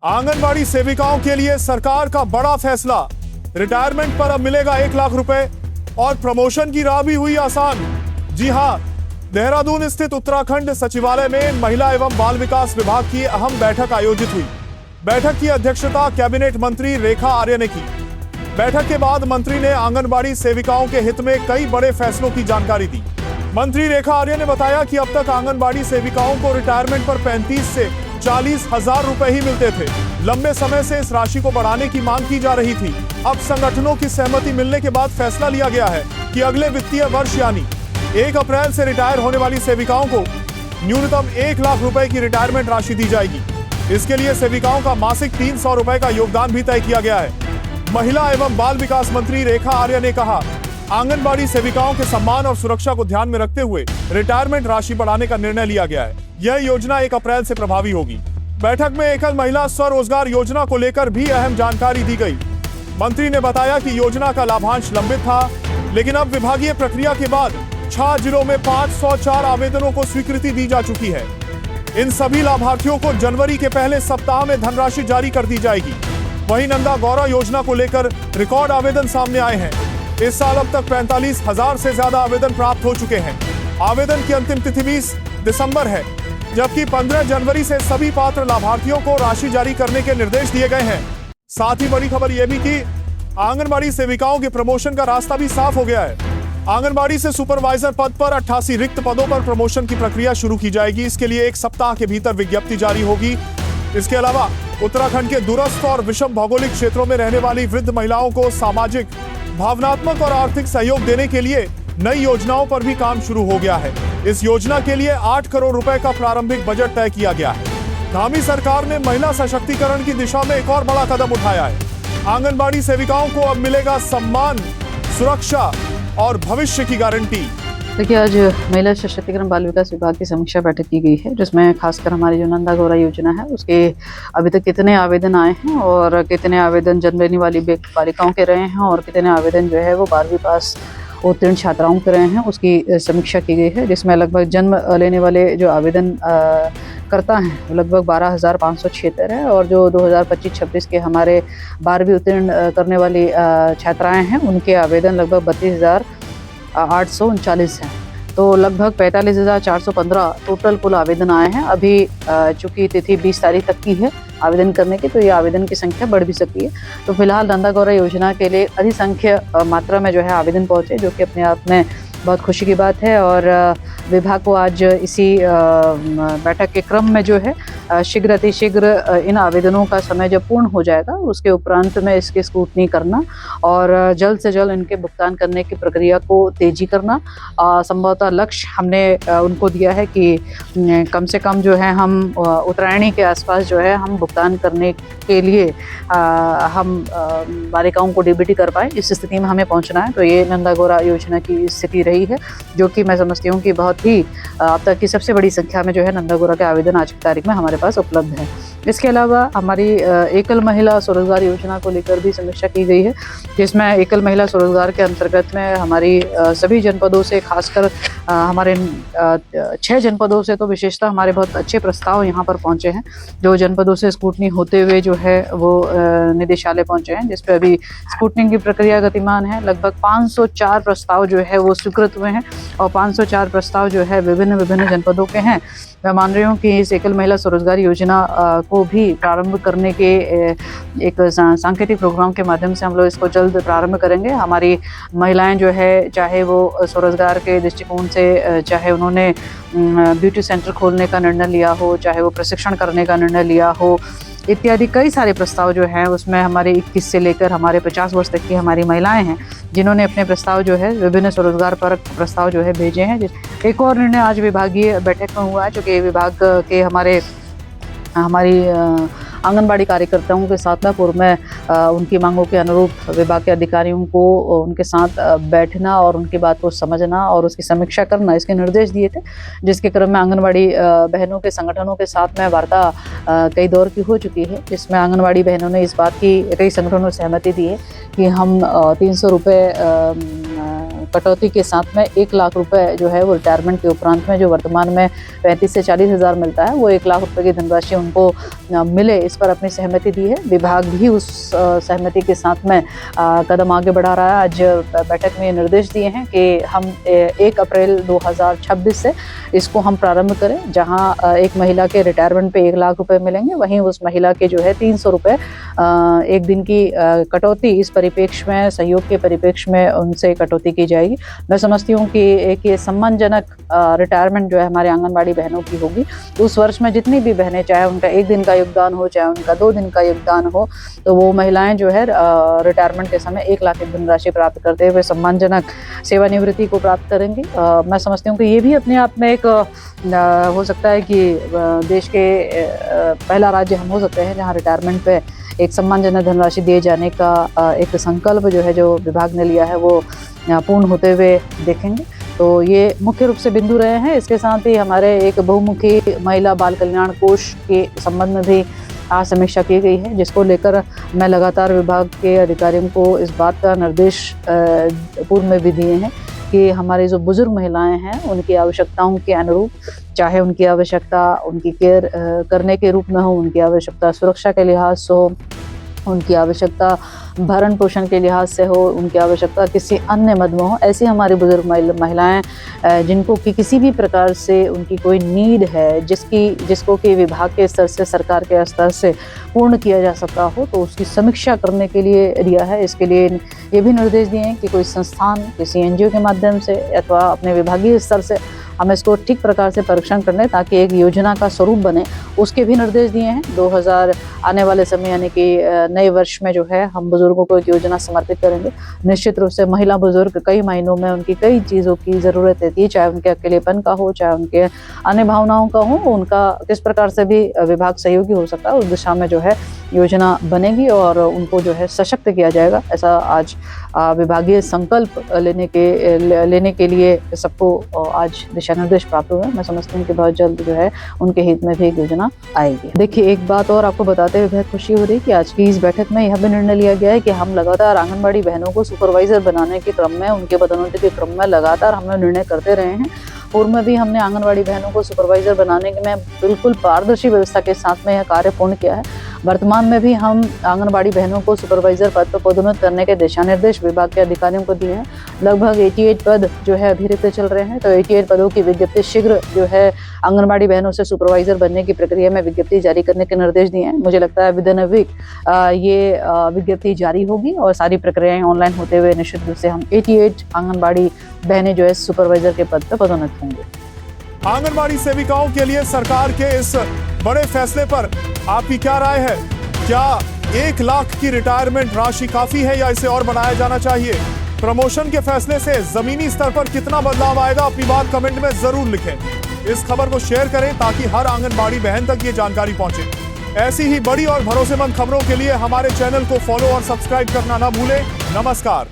आंगनबाड़ी सेविकाओं के लिए सरकार का बड़ा फैसला। रिटायरमेंट पर अब मिलेगा 1 लाख रुपए और प्रमोशन की राह भी हुई आसान। जी हां, देहरादून स्थित उत्तराखंड सचिवालय में महिला एवं बाल विकास विभाग की अहम बैठक आयोजित हुई। बैठक की अध्यक्षता कैबिनेट मंत्री रेखा आर्य ने की। बैठक के बाद मंत्री ने आंगनबाड़ी सेविकाओं के हित में कई बड़े फैसलों की जानकारी दी। मंत्री रेखा आर्य ने बताया कि अब तक आंगनबाड़ी सेविकाओं को रिटायरमेंट पर 35 से 40 हजार रुपए ही मिलते थे। लंबे समय से इस राशि को बढ़ाने की मांग की जा रही थी। अब संगठनों की सहमति मिलने के बाद फैसला लिया गया है कि अगले वित्तीय वर्ष यानी 1 अप्रैल से रिटायर होने वाली सेविकाओं को न्यूनतम 1 लाख रुपए की रिटायरमेंट राशि दी जाएगी। इसके लिए सेविकाओं का मासिक 300 रुपए का योगदान भी तय किया गया है। महिला एवं बाल विकास मंत्री रेखा आर्य ने कहा, आंगनबाड़ी सेविकाओं के सम्मान और सुरक्षा को ध्यान में रखते हुए रिटायरमेंट राशि बढ़ाने का निर्णय लिया गया है। यह योजना 1 अप्रैल से प्रभावी होगी। बैठक में एकल महिला स्वरोजगार योजना को लेकर भी अहम जानकारी दी गई। मंत्री ने बताया कि योजना का लाभांश लंबित था, लेकिन अब विभागीय प्रक्रिया के बाद 6 जिलों में 504 आवेदनों को स्वीकृति दी जा चुकी है। इन सभी लाभार्थियों को जनवरी के पहले सप्ताह में धनराशि जारी कर दी जाएगी। वहीं नंदा गौरव योजना को लेकर रिकॉर्ड आवेदन सामने आए हैं। इस साल अब तक 45,000 से ज्यादा आवेदन प्राप्त हो चुके हैं। आवेदन की अंतिम तिथि 20 दिसंबर है, जबकि 15 जनवरी से सभी पात्र लाभार्थियों को राशि जारी करने के निर्देश दिए गए हैं। साथ ही बड़ी खबर यह भी कि आंगनबाड़ी सेविकाओं के प्रमोशन का रास्ता भी साफ हो गया है। आंगनबाड़ी से सुपरवाइजर पद पर 88 रिक्त पदों पर प्रमोशन की प्रक्रिया शुरू की जाएगी। इसके लिए 1 सप्ताह के भीतर विज्ञप्ति जारी होगी। इसके अलावा उत्तराखंड के दूरस्थ और विषम भौगोलिक क्षेत्रों में रहने वाली वृद्ध महिलाओं को सामाजिक, भावनात्मक और आर्थिक सहयोग देने के लिए नई योजनाओं पर भी काम शुरू हो गया है। इस योजना के लिए 8 करोड़ रुपए का प्रारंभिक बजट तय किया गया है। धामी सरकार ने महिला सशक्तिकरण की दिशा में एक और बड़ा कदम उठाया है। आंगनबाड़ी सेविकाओं को अब मिलेगा सम्मान, सुरक्षा और भविष्य की गारंटी। देखिए, आज महिला सशक्तिकरण बाल विकास विभाग की समीक्षा बैठक की गई है, जिसमें खासकर हमारी जो नंदा गौरव योजना है उसके अभी तक कितने आवेदन आए हैं और कितने आवेदन जन्म लेने वाली बालिकाओं के रहे हैं और कितने आवेदन जो है वो 12वीं पास उत्तीर्ण छात्राओं के रहे हैं, उसकी समीक्षा की गई है। जिसमें लगभग जन्म लेने वाले जो आवेदन करता हैं लगभग 12,576 है और जो 2025-26 के हमारे 12वीं उत्तीर्ण करने वाली छात्राएँ हैं उनके आवेदन लगभग 32,839 हैं। तो लगभग 45,415 टोटल कुल आवेदन आए हैं। अभी चूंकि तिथि 20 तारीख तक की है आवेदन करने की, तो ये आवेदन की संख्या बढ़ भी सकती है। तो फिलहाल नंदा गौरव योजना के लिए अधिसंख्य मात्रा में जो है आवेदन पहुंचे, जो कि अपने आप में बहुत खुशी की बात है। और विभाग को आज इसी बैठक के क्रम में जो है शीघ्र अतिशीघ्र इन आवेदनों का समय जब पूर्ण हो जाएगा उसके उपरांत में इसकी स्क्रूटनी करना और जल्द से जल्द इनके भुगतान करने की प्रक्रिया को तेजी करना। संभवतः लक्ष्य हमने उनको दिया है कि कम से कम जो है हम उत्तरायणी के आसपास जो है हम भुगतान करने के लिए हम बालिकाओं को डीबीटी कर पाए, इस स्थिति में हमें पहुंचना है। तो ये नंदा गौरव योजना की स्थिति रही है, जो कि मैं समझती हूँ कि बहुत ही अब तक की सबसे बड़ी संख्या में जो है नंदा गौरव के आवेदन आज की तारीख में हमारे पास उपलब्ध है। इसके अलावा हमारी एकल महिला स्वरोजगार योजना को लेकर भी समीक्षा की गई है, जिसमें एकल महिला स्वरोजगार के अंतर्गत में हमारी सभी जनपदों से, खासकर हमारे 6 जनपदों से तो विशेषतः हमारे बहुत अच्छे प्रस्ताव यहाँ पर पहुँचे हैं। जो जनपदों से स्क्रूटनी होते हुए जो है वो निदेशालय पहुँचे हैं, जिस पर अभी स्क्रूटनी की प्रक्रिया गतिमान है। लगभग 504 प्रस्ताव जो है वो स्वीकृत हुए हैं और 504 प्रस्ताव जो है विभिन्न जनपदों के हैं। मैं मान रही हूँ कि इस एकल महिला स्वरोजगार योजना को भी प्रारंभ करने के एक सांकेतिक प्रोग्राम के माध्यम से हम लोग इसको जल्द प्रारंभ करेंगे। हमारी महिलाएं जो है, चाहे वो स्वरोजगार के दृष्टिकोण से, चाहे उन्होंने ब्यूटी सेंटर खोलने का निर्णय लिया हो, चाहे वो प्रशिक्षण करने का निर्णय लिया हो, इत्यादि कई सारे प्रस्ताव जो हैं उसमें हमारे 21 से लेकर हमारे 50 वर्ष तक की हमारी महिलाएं हैं, जिन्होंने अपने प्रस्ताव जो है विभिन्न स्वरोजगार पर प्रस्ताव जो है भेजे हैं। एक और निर्णय आज विभागीय बैठक में हुआ है, जो कि विभाग के हमारी आंगनबाड़ी कार्यकर्ताओं के साथ में पूर्व में उनकी मांगों के अनुरूप विभाग के अधिकारियों को उनके साथ बैठना और उनकी बात को समझना और उसकी समीक्षा करना, इसके निर्देश दिए थे। जिसके क्रम में आंगनबाड़ी बहनों के संगठनों के साथ में वार्ता कई दौर की हो चुकी है, जिसमें आंगनबाड़ी बहनों ने इस बात की, कई संगठनों ने सहमति दी है कि हम 300 रुपये कटौती के साथ में 1 लाख रुपए जो है वो रिटायरमेंट के उपरांत में जो वर्तमान में 35 से 40 हज़ार मिलता है वो 1 लाख रुपए की धनराशि उनको मिले, इस पर अपनी सहमति दी है। विभाग भी उस सहमति के साथ में कदम आगे बढ़ा रहा है। आज बैठक में निर्देश दिए हैं कि हम 1 अप्रैल 2026 से इसको हम प्रारंभ करें, जहां एक महिला के रिटायरमेंट पे 1 लाख रुपए मिलेंगे, वहीं उस महिला के जो है 300 रुपए एक दिन की कटौती इस परिप्रेक्ष्य में, सहयोग के परिप्रेक्ष्य में उनसे कटौती की जाएगी। मैं समझती हूँ कि एक ये सम्मानजनक रिटायरमेंट जो है हमारे आंगनबाड़ी बहनों की होगी। उस वर्ष में जितनी भी बहनें, चाहे उनका 1 दिन का योगदान हो, चाहे उनका 2 दिन का योगदान हो, तो वो महिलाएं जो है रिटायरमेंट के समय 1 लाख की धनराशि प्राप्त करते हुए सम्मानजनक सेवानिवृत्ति को प्राप्त करेंगे। मैं समझती हूँ कि ये भी अपने आप में एक हो सकता है कि देश के पहला राज्य हम हो सकते हैं जहाँ रिटायरमेंट पे एक सम्मानजनक धनराशि दिए जाने का एक संकल्प जो है जो विभाग ने लिया है वो पूर्ण होते हुए देखेंगे। तो ये मुख्य रूप से बिंदु रहे हैं। इसके साथ ही हमारे एक बहुमुखी महिला बाल कल्याण कोष के संबंध में भी आज समीक्षा की गई है, जिसको लेकर मैं लगातार विभाग के अधिकारियों को इस बात का निर्देश पूर्व में भी दिए हैं कि हमारी जो बुजुर्ग महिलाएं हैं उनकी आवश्यकताओं के अनुरूप, चाहे उनकी आवश्यकता उनकी केयर करने के रूप में हो, उनकी आवश्यकता सुरक्षा के लिहाज से हो, उनकी आवश्यकता भरण पोषण के लिहाज से हो, उनकी आवश्यकता किसी अन्य मद में हो, ऐसी हमारी बुजुर्ग महिलाएं जिनको कि किसी भी प्रकार से उनकी कोई नीड है जिसको कि विभाग के स्तर से, सरकार के स्तर से पूर्ण किया जा सकता हो, तो उसकी समीक्षा करने के लिए दिया है। इसके लिए ये भी निर्देश दिए हैं कि कोई संस्थान किसी NGO के माध्यम से अथवा अपने विभागीय स्तर से हम इसको ठीक प्रकार से परीक्षण कर लें ताकि एक योजना का स्वरूप बने, उसके भी निर्देश दिए हैं। 2000 आने वाले समय यानी कि नए वर्ष में जो है हम बुजुर्गों को एक योजना समर्पित करेंगे। निश्चित रूप से महिला बुजुर्ग कई महीनों में उनकी कई चीज़ों की ज़रूरत रहती है, चाहे उनके अकेलेपन का हो, चाहे उनके अन्य भावनाओं का हो, उनका किस प्रकार से भी विभाग सहयोगी हो सकता है, उस दिशा में जो है योजना बनेगी और उनको जो है सशक्त किया जाएगा। ऐसा आज विभागीय संकल्प लेने के लिए सबको आज दिशा निर्देश प्राप्त हुए। मैं समझती हूँ कि बहुत जल्द जो है उनके हित में भी एक योजना आएगी। देखिए, एक बात और आपको बताते हुए बहुत खुशी हो रही है कि आज की इस बैठक में यह भी निर्णय लिया गया है कि हम लगातार आंगनबाड़ी बहनों को सुपरवाइजर बनाने के क्रम में, उनके पदोन्नति के क्रम में लगातार हम निर्णय करते रहे हैं। पूर्व में भी हमने आंगनबाड़ी बहनों को सुपरवाइजर बनाने में बिल्कुल पारदर्शी व्यवस्था के साथ में यह कार्य पूर्ण किया है। वर्तमान में भी हम आंगनबाड़ी बहनों को सुपरवाइजर पद पर पदोन्नत करने के दिशा निर्देश विभाग के अधिकारियों को दिए हैं। लगभग 88 पद जो है अभी रिक्त चल रहे हैं, तो 88 पदों की विज्ञप्ति शीघ्र जो है आंगनबाड़ी बहनों से सुपरवाइजर बनने की प्रक्रिया में विज्ञप्ति जारी करने के निर्देश दिए हैं। मुझे लगता है विदिन अ वीक ये विज्ञप्ति जारी होगी और सारी प्रक्रियाएं ऑनलाइन होते हुए निश्चित रूप से हम 88 आंगनबाड़ी बहनें जो है सुपरवाइजर के पद पर पदोन्नत होंगे। आंगनबाड़ी सेविकाओं के लिए सरकार के इस बड़े फैसले पर आपकी क्या राय है? क्या 1 लाख की रिटायरमेंट राशि काफी है या इसे और बढ़ाया जाना चाहिए? प्रमोशन के फैसले से जमीनी स्तर पर कितना बदलाव आएगा? अपनी बात कमेंट में जरूर लिखें। इस खबर को शेयर करें ताकि हर आंगनबाड़ी बहन तक ये जानकारी पहुंचे। ऐसी ही बड़ी और भरोसेमंद खबरों के लिए हमारे चैनल को फॉलो और सब्सक्राइब करना ना भूलें। नमस्कार।